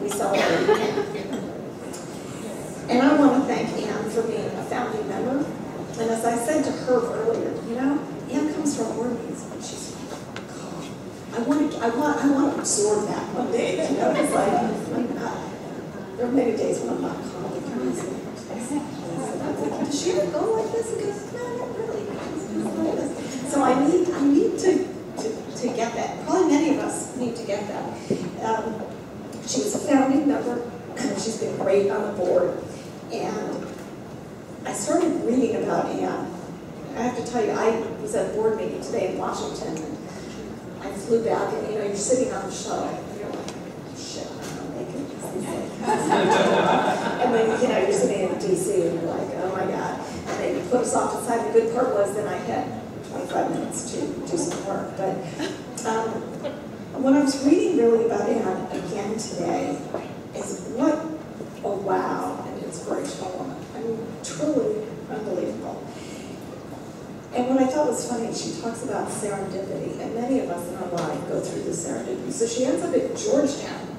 we celebrate. And I want to thank Ann for being a founding member. And as I said to her earlier, you know, Ann comes from board meetings, and she's like, God, I want to absorb that one day. You know, it's like, I'm not. There are many days when I'm not calm. Does she ever go like this? And goes, no, not really. Like this. So I need to get that. Probably many of us need to get that. She was a founding member. She's been great on the board. And I started reading about Ann. I have to tell you, I was at a board meeting today in Washington, and I flew back, and you know, you're sitting on the shuttle, and you're like, shit, I'm not making this. And then, you know, you're sitting in D.C., and you're like, oh my God. And they put us off to the side. The good part was then I had 25 minutes to do some work. But when I was reading really about Ann again today, is what a wow and inspirational woman. I mean, truly unbelievable. And what I thought was funny, she talks about serendipity, and many of us in our life go through this serendipity. So she ends up at Georgetown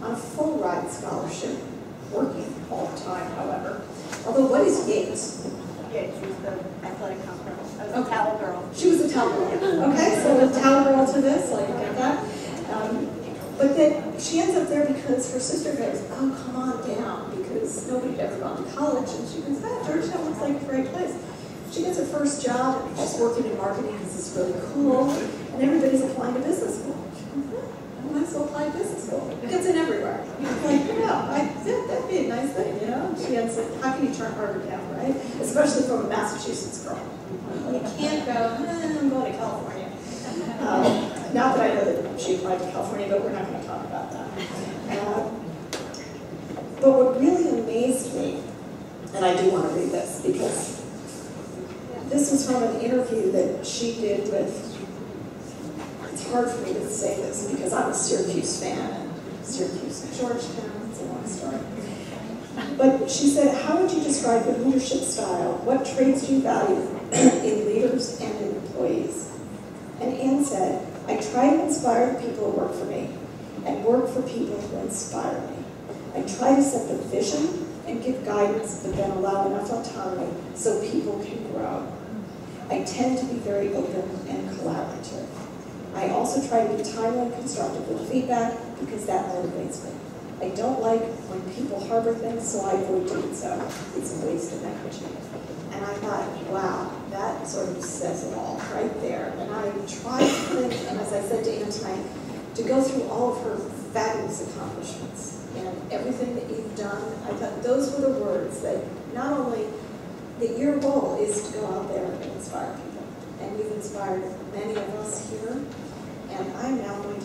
on a full ride scholarship, working all the time, however. Although, what is Yates? Yeah, she was the athletic conference. I was a towel girl. She was a towel girl. Okay, so a towel girl to this, like, get that? But then she ends up there because her sister goes, oh, come on down, because nobody had ever gone to college. And she goes, Georgetown looks like a great place. She gets her first job, and she's working in marketing. This is really cool. And everybody's applying to business school. She goes, I might as well apply to business school. It gets in everywhere. You're like, that'd be a nice thing, you know? She ends up, how can you turn Harvard down, right? Especially from a Massachusetts girl. You can't go, I'm going to California. Not that I know that she applied to California, but we're not going to talk about that. But what really amazed me, and I do want to read this, because this was from an interview that she did with, it's hard for me to say this because I'm a Syracuse fan, and Syracuse and Georgetown, it's a long story. But she said, how would you describe your leadership style? What traits do you value in leaders and in employees? And Ann said, I try to inspire the people who work for me and work for people who inspire me. I try to set the vision and give guidance, but then allow enough autonomy so people can grow. I tend to be very open and collaborative. I also try to be timely and constructive with feedback because that motivates me. I don't like when people harbor things, so I avoid doing so. It's a waste of energy. And I thought, wow, that sort of says it all right there. And I tried to think, and as I said to Ann tonight, to go through all of her fabulous accomplishments and everything that you've done. I thought those were the words that not only that your goal is to go out there and inspire people. And you've inspired many of us here. And I'm now going